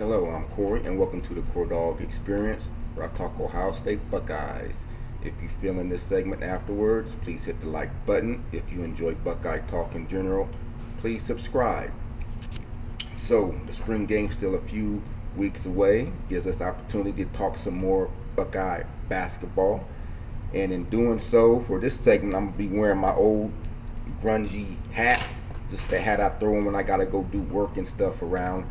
Hello, I'm Corey, and welcome to the Core Dog Experience, where I talk Ohio State Buckeyes. If you're feeling this segment afterwards, please hit the like button. If you enjoy Buckeye talk in general, please subscribe. So, the spring game's still a few weeks away, gives us the opportunity to talk some more Buckeye basketball. And in doing so, for this segment, I'm going to be wearing my old grungy hat, just the hat I throw on when I got to go do work and stuff around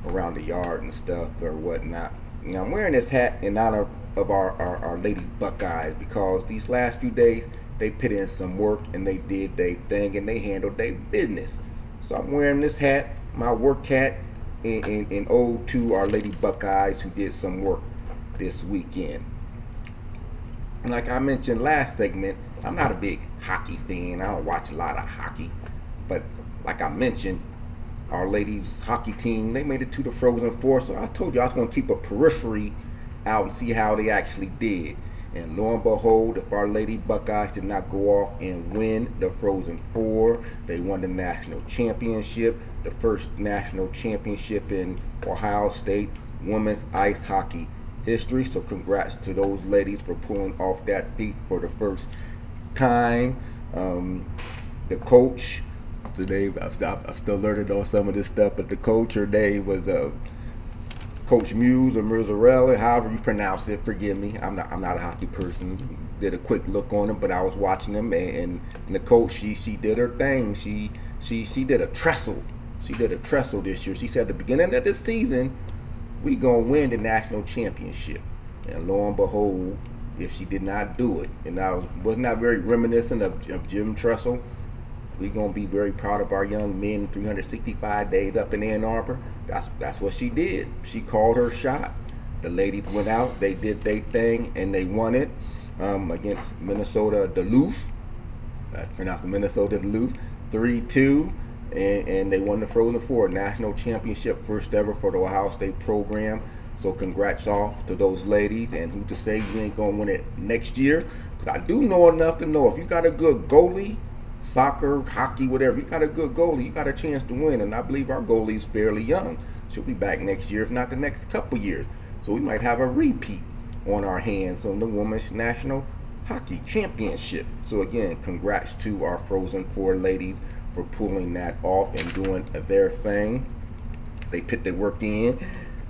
the yard and stuff or whatnot. Now I'm wearing this hat in honor of our Lady Buckeyes because these last few days they put in some work and they did their thing and they handled their business. So I'm wearing this hat, my work hat, in ode to our Lady Buckeyes who did some work this weekend. And like I mentioned last segment, I'm not a big hockey fan. I don't watch a lot of hockey. But like I mentioned, our ladies hockey team, they made it to the Frozen Four. So I told you I was going to keep a periphery out and see how they actually did. And lo and behold, if our Lady Buckeyes did not go off and win the Frozen Four, they won the national championship, the first national championship in Ohio State women's ice hockey history. So congrats to those ladies for pulling off that feat for the first time. The coach, so I've still learning on some of this stuff, but the coach, her name was Coach Muse or Murzarella, however you pronounce it. Forgive me, I'm not a hockey person. Did a quick look on them, but I was watching them, and the coach, she did her thing. She did a trestle. She did a trestle this year. She said at the beginning of this season, we gonna win the national championship. And lo and behold, if she did not do it, and I was not very reminiscent of Jim Tressel, we gonna be very proud of our young men 365 days up in Ann Arbor. That's what she did. She called her shot. The ladies went out, they did their thing, and they won it against Minnesota Duluth. That's pronounced Minnesota Duluth, 3-2. And they won the Frozen Four national championship, first ever for the Ohio State program. So congrats off to those ladies. And who to say we ain't gonna win it next year? But I do know enough to know if you got a good goalie, soccer, hockey, whatever, you got a good goalie, you got a chance to win. And I believe our goalie is fairly young. She'll be back next year, if not the next couple years. So we might have a repeat on our hands on the Women's National Hockey Championship. So again, congrats to our Frozen Four ladies for pulling that off and doing their thing. They put their work in.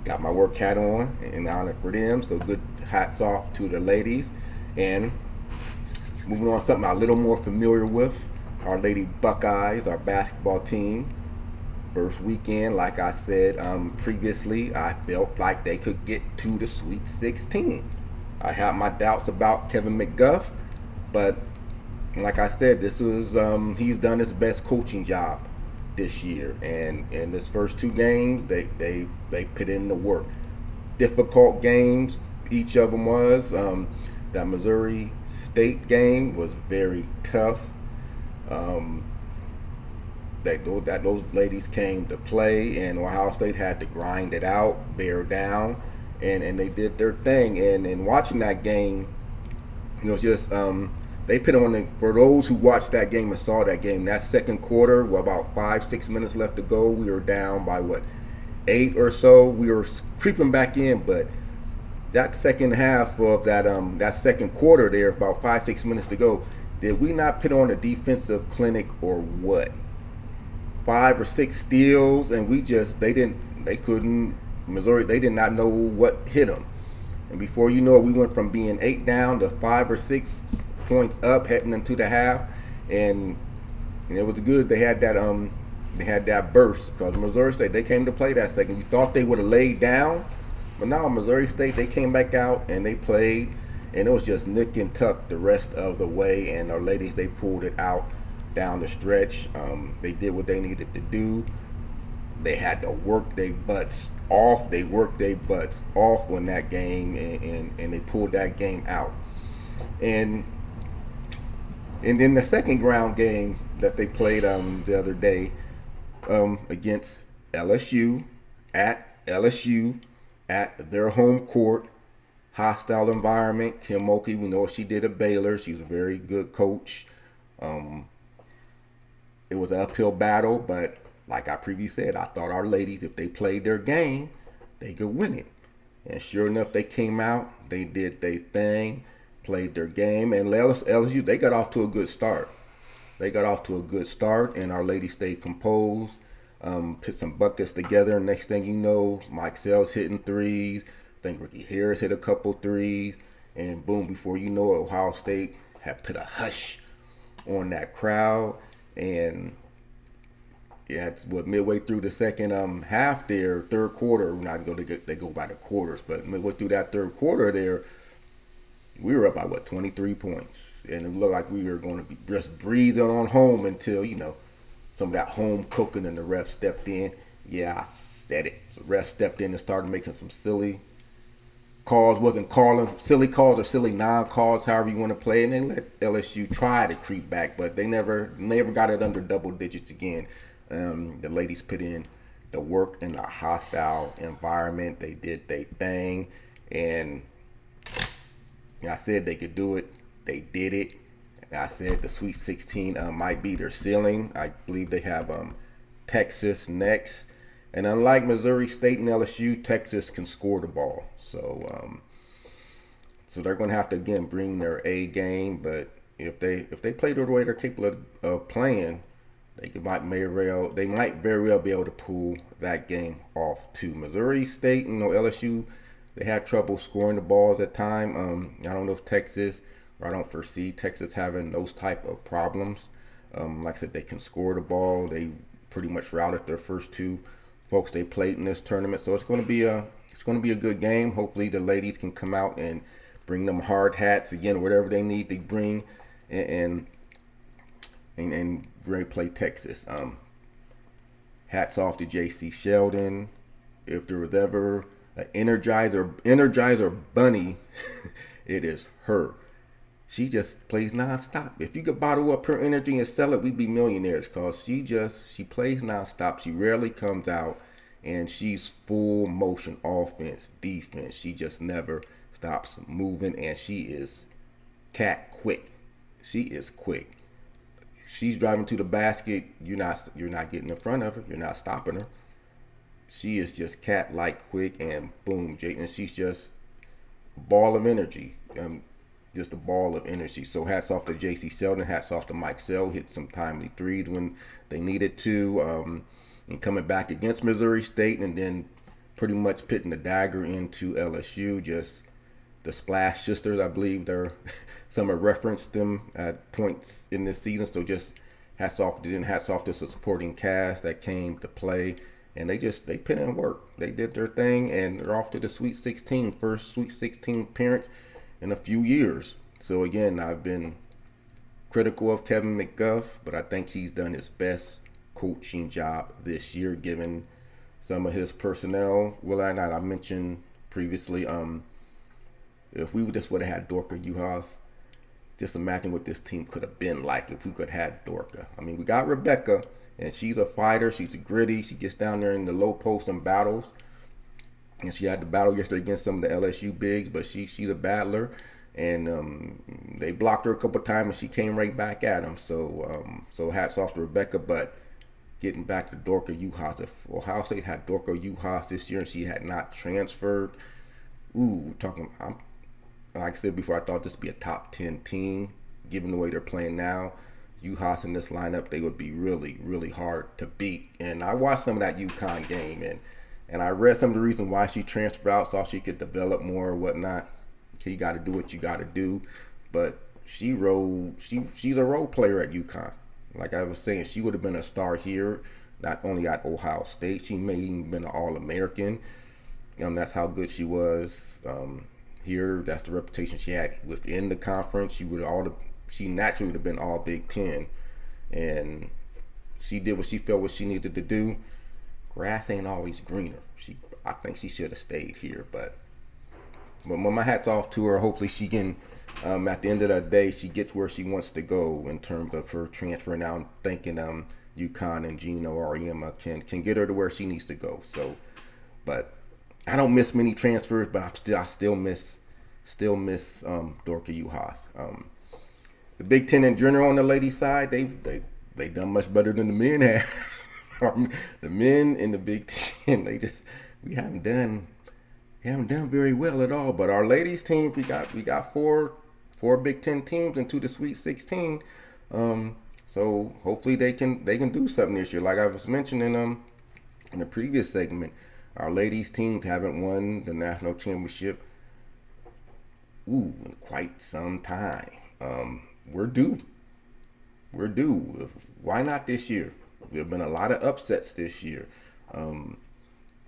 Got my work hat on in honor for them. So good hats off to the ladies. And moving on to something I'm a little more familiar with, our Lady Buckeyes, our basketball team. First weekend, like I said previously, I felt like they could get to the Sweet 16. I had my doubts about Kevin McGuff, but like I said, this was he's done his best coaching job this year, and in this first two games, they put in the work. Difficult games, each of them was. That Missouri State game was very tough. Those ladies came to play, and Ohio State had to grind it out, bear down, and they did their thing. And watching that game, just they put on for those who watched that game and saw that game. That second quarter, with about 5-6 minutes left to go, we were down by 8 or so. We were creeping back in, but that second half of that second quarter there, about 5-6 minutes to go, did we not put on a defensive clinic or what? 5 or 6 steals, and Missouri, they did not know what hit them. And before you know it, we went from being 8 down to 5 or 6 points up heading into the half, and it was good. They had that burst because Missouri State, they came to play that second. You thought they would have laid down, but now Missouri State, they came back out and they played, and it was just nick and tuck the rest of the way. And our ladies, they pulled it out down the stretch. They did what they needed to do. They had to work their butts off. They worked their butts off in that game, and they pulled that game out. And then the second round game that they played the other day against LSU at their home court, hostile environment. Kim Mulkey, we know what she did at Baylor. She was a very good coach. It was an uphill battle, but like I previously said, I thought our ladies, if they played their game, they could win it. And sure enough, they came out, they did their thing, played their game, and LSU, they got off to a good start. And Our Lady stayed composed, put some buckets together, and next thing you know, Mike Sells hitting threes. I think Ricky Harris hit a couple threes, and boom, before you know it, Ohio State had put a hush on that crowd. And yeah, it's what midway through the second half there, third quarter. We're not going to they go by the quarters, but midway through that third quarter there, we were up by 23 points, and it looked like we were going to be just breathing on home until some of that home cooking and the ref stepped in. Yeah, I said it. The ref stepped in and started making some silly calls, wasn't calling silly calls or silly non-calls, however you want to play, and they let LSU try to creep back, but they never got it under double digits again. The ladies put in the work in a hostile environment. They did their thing, and I said they could do it. They did it. I said the Sweet 16 might be their ceiling. I believe they have Texas next. And unlike Missouri State and LSU, Texas can score the ball. So they're going to have to, again, bring their A game. But if they play the way they're capable of playing, they might very well be able to pull that game off too. Missouri State and LSU, they had trouble scoring the balls at time. I don't know if Texas, or I don't foresee Texas having those type of problems. Like I said, they can score the ball. They pretty much routed their first two folks they played in this tournament. So it's going to be a good game. Hopefully the ladies can come out and bring them hard hats again, whatever they need to bring, and really play Texas. Hats off to J.C. Sheldon. If there was ever an Energizer bunny, it is her. She just plays nonstop. If you could bottle up her energy and sell it, we'd be millionaires, because she plays nonstop. She rarely comes out, and she's full motion offense, defense. She just never stops moving, and she is cat quick. She is quick. She's driving to the basket. You're not getting in front of her. You're not stopping her. She is just cat-like quick, and boom, and she's just a ball of energy. Just a ball of energy. So hats off to J.C. Sheldon. Hats off to Mike Sell. Hit some timely threes when they needed to. And coming back against Missouri State, and then pretty much putting the dagger into LSU. Just the Splash Sisters, I believe some have referenced them at points in this season. So just hats off to them. Hats off to the supporting cast that came to play. And they put in work. They did their thing, and they're off to the Sweet 16. First Sweet 16 appearance in a few years. So again, I've been critical of Kevin McGuff, but I think he's done his best coaching job this year, given some of his personnel. I mentioned previously, if we just would have had Dorka Juhas, just imagine what this team could have been like if we could have had Dorka. I mean, we got Rebecca, and she's a fighter. She's gritty. She gets down there in the low post and battles. And she had to battle yesterday against some of the LSU bigs, but she's a battler. And they blocked her a couple times, and she came right back at them. So hats off to Rebecca. But getting back to Dorka Juhas, if Ohio State had Dorka Juhas this year and she had not transferred, like I said before, I thought this would be a top 10 team. Given the way they're playing now, Juhas in this lineup, they would be really, really hard to beat. And I watched some of that UConn game, and I read some of the reasons why she transferred out, so she could develop more or whatnot. Okay, you got to do what you got to do. But she's a role player at UConn. Like I was saying, she would have been a star here, not only at Ohio State. She may even been an All-American. That's how good she was here. That's the reputation she had within the conference. She naturally would have been all Big Ten, and she did what she felt what she needed to do. Grass ain't always greener. I think she should have stayed here, but my hat's off to her. Hopefully she can, at the end of the day, she gets where she wants to go in terms of her transfer. Now I'm thinking UConn and Gino or Emma can get her to where she needs to go. So, but I don't miss many transfers, but I still miss Dorka Juhas. The Big Ten in general on the ladies' side, they've done much better than the men have. The men in the Big Ten, they just we haven't done very well at all. But our ladies team, we got four Big Ten teams into the Sweet 16. So hopefully they can do something this year. Like I was mentioning in the previous segment, our ladies teams haven't won the national championship in quite some time. We're due. We're due. Why not this year? There have been a lot of upsets this year. Um,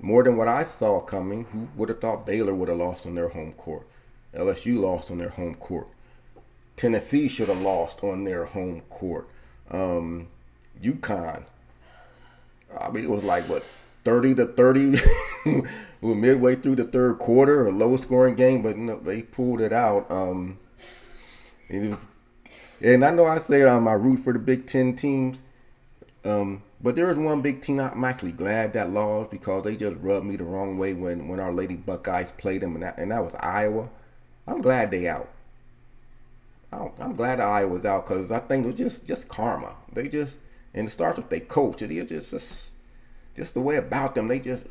More than what I saw coming. Who would have thought Baylor would have lost on their home court? LSU lost on their home court. Tennessee should have lost on their home court. UConn. I mean, it was like what 30-30. We were midway through the third quarter, a low-scoring game, but they pulled it out. It was, and I know I say I root for the Big Ten teams, but there is one big team I'm actually glad that lost because they just rubbed me the wrong way when our Lady Buckeyes played them, and that was Iowa. I'm glad they out. I'm glad Iowa's out because I think it was just karma. They just, and it starts with their coach. It is just the way about them. They just,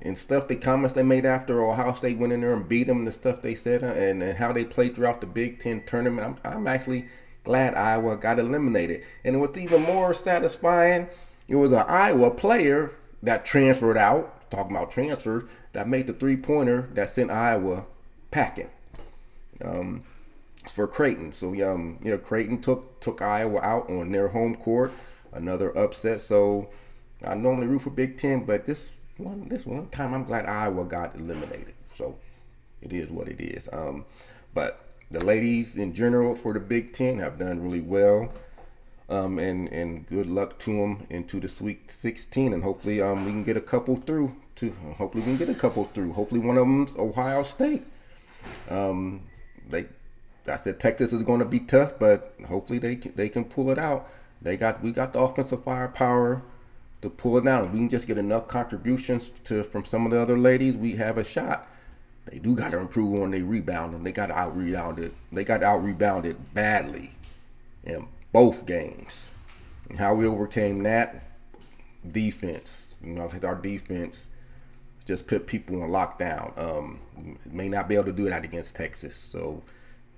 and stuff, the comments they made after Ohio State went in there and beat them, and the stuff they said, and how they played throughout the Big Ten tournament. I'm actually glad Iowa got eliminated. And what's even more satisfying, it was an Iowa player that transferred out, talking about transfers, that made the three-pointer that sent Iowa packing. For Creighton. So Creighton took Iowa out on their home court. Another upset. So I normally root for Big Ten, but this one time I'm glad Iowa got eliminated. So it is what it is. But the ladies in general for the Big Ten have done really well. And good luck to them into the Sweet 16, and hopefully we can get a couple through. Hopefully one of them's Ohio State. I said Texas is going to be tough, but hopefully they can pull it out. We got the offensive firepower to pull it down. If we can just get enough contributions from some of the other ladies, we have a shot. They do got to improve on their rebounding. They got out rebounded. They got out rebounded badly in both games. And how we overcame that, defense. I think our defense just put people on lockdown. May not be able to do that against Texas. So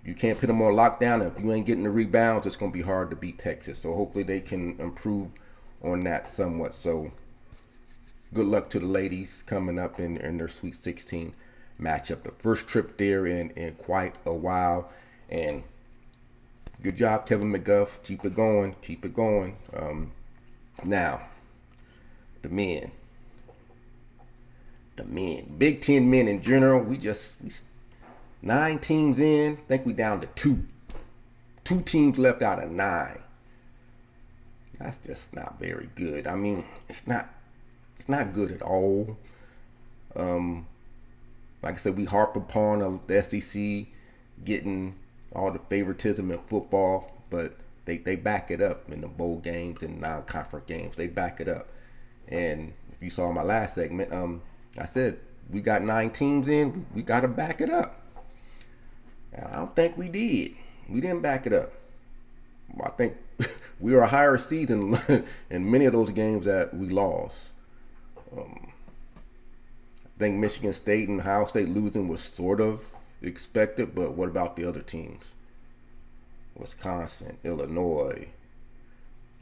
you can't put them on lockdown. If you ain't getting the rebounds, it's going to be hard to beat Texas. So hopefully they can improve on that somewhat. So good luck to the ladies coming up in their Sweet 16 matchup. The first trip there in quite a while. And good job, Kevin McGuff. Keep it going. Now, the men. Big Ten men in general, we 9 teams in. I think we down to 2. 2 teams left out of 9. That's just not very good. I mean, it's not good at all. Like I said, we harp upon the SEC getting all the favoritism in football, but they back it up in the bowl games and non-conference games. They back it up. And if you saw my last segment, I said we got 9 teams in. We got to back it up. I don't think we did. We didn't back it up. I think we were a higher seed in many of those games that we lost. I think Michigan State and Ohio State losing was sort of expected, but what about the other teams? Wisconsin, Illinois,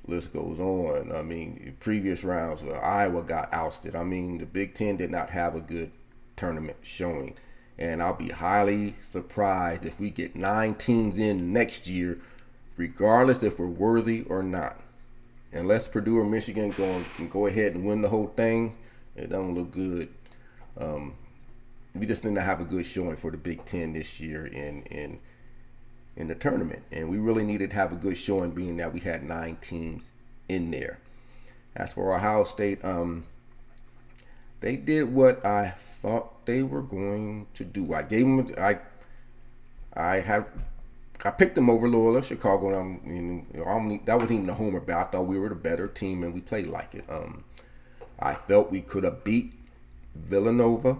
list goes on. I mean, previous rounds, Iowa got ousted. I mean, the Big Ten did not have a good tournament showing. And I'll be highly surprised if we get 9 teams in next year, regardless if we're worthy or not. Unless Purdue or Michigan go ahead and win the whole thing, it don't look good. We just need to have a good showing for the Big Ten this year in the tournament. And we really needed to have a good showing, being that we had 9 teams in there. As for Ohio State, they did what I thought they were going to do. I picked them over Loyola Chicago. That wasn't even a homer, but I thought we were the better team and we played like it. I felt we could have beat Villanova,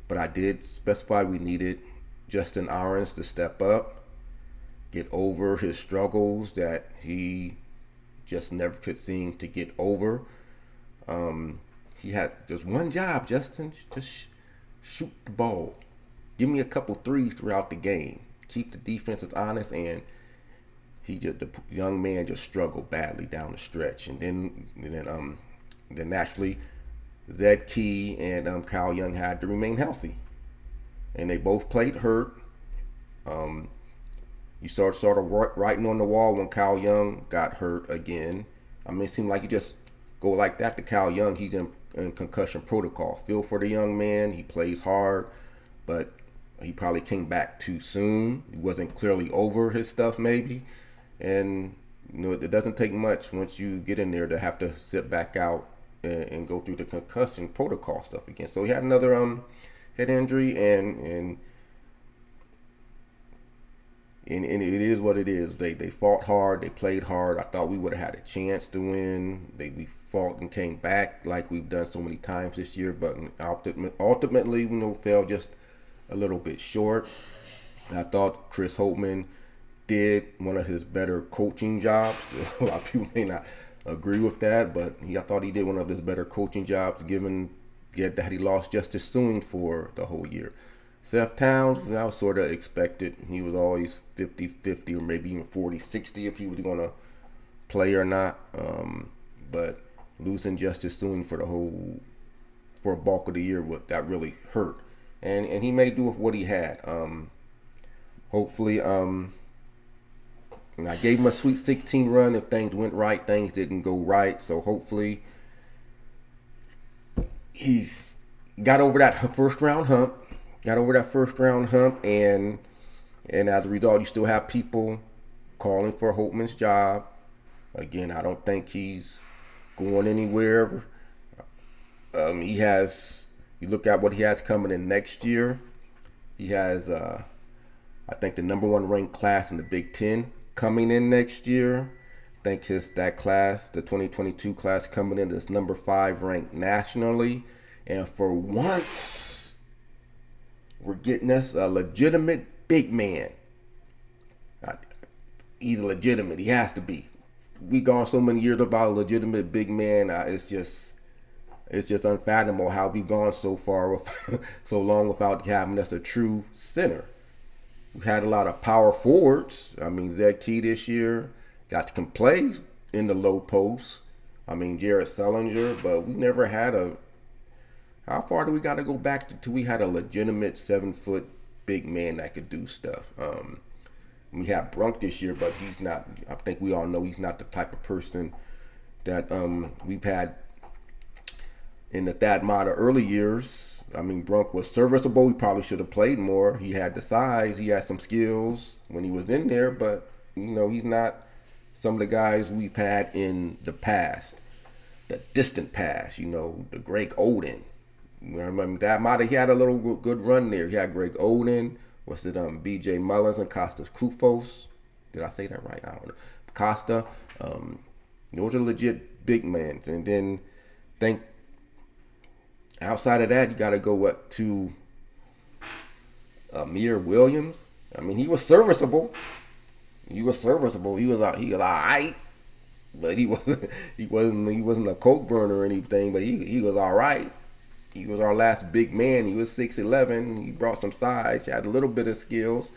but I did specify we needed Justin Ahrens to step up, get over his struggles that he just never could seem to get over. He had just one job, Justin. Just shoot the ball. Give me a couple threes throughout the game. Keep the defenses honest, and the young man just struggled badly down the stretch, and then naturally Zed Key and Kyle Young had to remain healthy, and they both played hurt. Um, you sort of writing on the wall when Kyle Young got hurt again. I mean, it seemed like you just go like that to Kyle Young. He's in concussion protocol. Feel for the young man. He plays hard, but he probably came back too soon. He wasn't clearly over his stuff, maybe. And it doesn't take much once you get in there to have to sit back out and go through the concussion protocol stuff again. So he had another head injury, and it is what it is. They fought hard, they played hard. I thought we would have had a chance to win. We fought and came back like we've done so many times this year, but ultimately, fell just a little bit short. I thought Chris Holtmann did one of his better coaching jobs. A lot of people may not agree with that, but I thought he did one of his better coaching jobs, given that he lost Justice Suing for the whole year. Seth Towns, I was sort of expected. He was always 50-50 or maybe even 40-60 if he was going to play or not. But losing Justice Suing for a bulk of the year, that really hurt. And he may do with what he had. Hopefully, I gave him a Sweet 16 run. If things went right, things didn't go right. So hopefully he's got over that first round hump. And as a result, you still have people calling for Holtmann's job. Again, I don't think he's going anywhere. You look at what he has coming in next year. He has, I think, the number one ranked class in the Big Ten coming in next year. I think that class, the 2022 class coming in, is number 5 ranked nationally. And for once, we're getting us a legitimate big man. He's legitimate. He has to be. We've gone so many years about a legitimate big man. It's just unfathomable how we've gone so far, so long without having us a true center. We had a lot of power forwards. I mean, Zed Key this year got to play in the low post. I mean, Jared Sullinger, but we never had how far do we got to go back till we had a legitimate 7-foot big man that could do stuff? We have Brunk this year, but he's not. I think we all know he's not the type of person that we've had in the Thad Matta early years. I mean, Brunk was serviceable. He probably should have played more. He had the size. He had some skills when he was in there, but he's not some of the guys we've had in the past, the distant past. The Greg Oden. I remember Thad Matta. He had a little good run there. He had Greg Oden. B.J. Mullins and Costas Koufos. Did I say that right? I don't know. Costa. Those are legit big men. And then think outside of that, you got to go to Amir Williams. I mean, he was serviceable. He was all right, but he wasn't a coke burner or anything. But he was all right. He was our last big man. He was 6'11". He brought some size. He had a little bit of skills.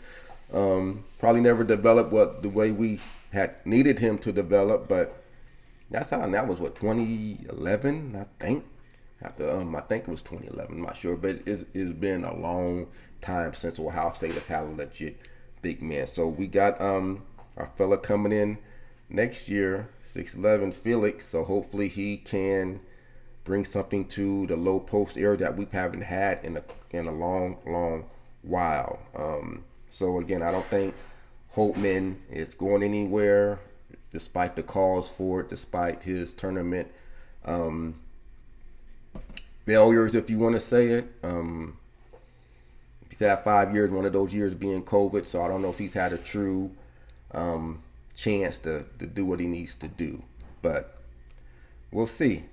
Probably never developed the way we had needed him to develop, but that was 2011, I think. I think it was 2011. I'm not sure, but it's been a long time since Ohio State has had a legit big man. So we got our fella coming in next year, 6'11", Felix. So hopefully he can bring something to the low post area that we haven't had in a long while. So again, I don't think Holtmann is going anywhere, despite the calls for it, despite his tournament failures, if you want to say it. He's had 5 years, one of those years being COVID, so I don't know if he's had a true chance to do what he needs to do. But we'll see.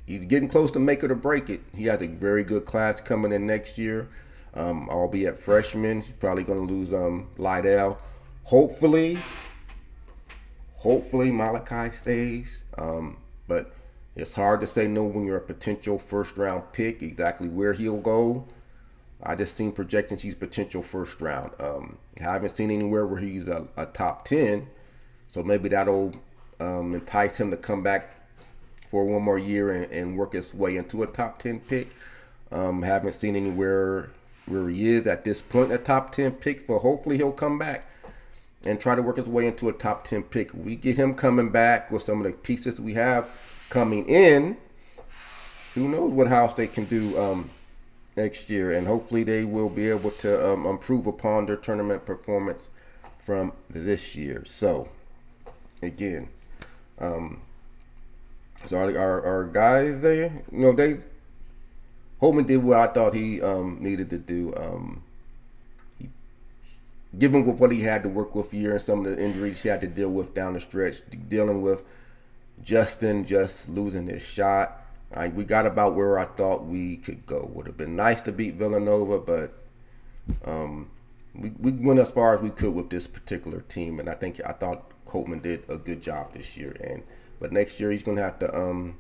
He's getting close to make it or break it. He has a very good class coming in next year, albeit freshman. He's probably going to lose Lydell. Hopefully Malachi stays. But It's hard to say no when you're a potential first round pick. Exactly where he'll go, I just seen projections he's potential first round. I haven't seen anywhere where he's a top 10, so maybe that'll entice him to come back for one more year and work his way into a top 10 pick. Haven't seen anywhere where he is at this point a top 10 pick, so hopefully he'll come back and try to work his way into a top 10 pick. We get him coming back with some of the pieces we have coming in. Who knows what Ohio State can do next year, and hopefully they will be able to improve upon their tournament performance from this year. So, again, so our guys, they Holman did what I thought he needed to do. Given with what he had to work with here and some of the injuries he had to deal with down the stretch, dealing with Justin just losing his shot. We got about where I thought we could go. Would have been nice to beat Villanova, but we went as far as we could with this particular team, and I thought Holtman did a good job this year. But next year he's gonna have to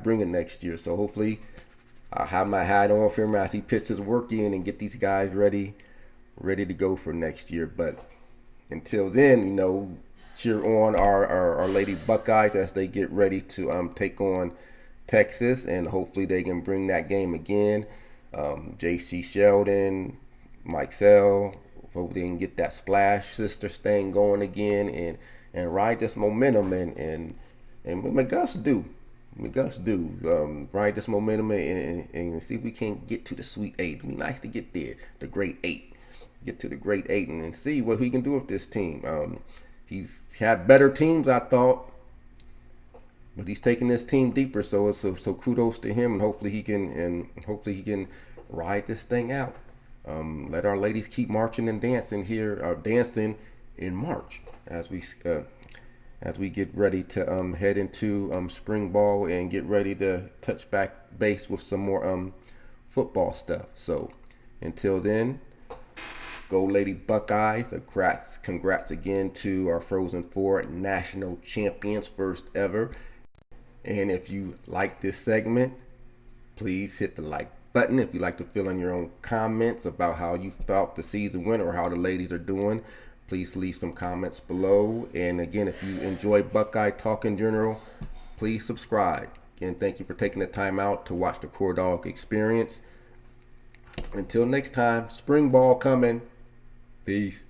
bring it next year. So hopefully I'll have my hat on for him as he puts his work in and get these guys ready to go for next year. But until then, cheer on our Lady Buckeyes as they get ready to take on Texas, and hopefully they can bring that game again. J.C. Sheldon, Mike Sell, hope they can get that Splash Sisters thing going again and ride this momentum and McGuffs do. Ride this momentum and see if we can get to the Sweet Eight. It'd be nice to get there, the Great Eight. Get to the Great Eight and see what he can do with this team. He's had better teams, I thought, but he's taking this team deeper. So kudos to him, and hopefully he can ride this thing out. Let our ladies keep marching and dancing here, dancing in March as we get ready to head into spring ball and get ready to touch back base with some more football stuff. So until then, go Lady Buckeyes. Congrats again to our Frozen Four national champions, first ever. And if you like this segment, please hit the like button. If you'd like to fill in your own comments about how you thought the season went or how the ladies are doing, please leave some comments below. And again, if you enjoy Buckeye Talk in general, please subscribe. Again, thank you for taking the time out to watch the Core Dog Experience. Until next time, spring ball coming. Peace.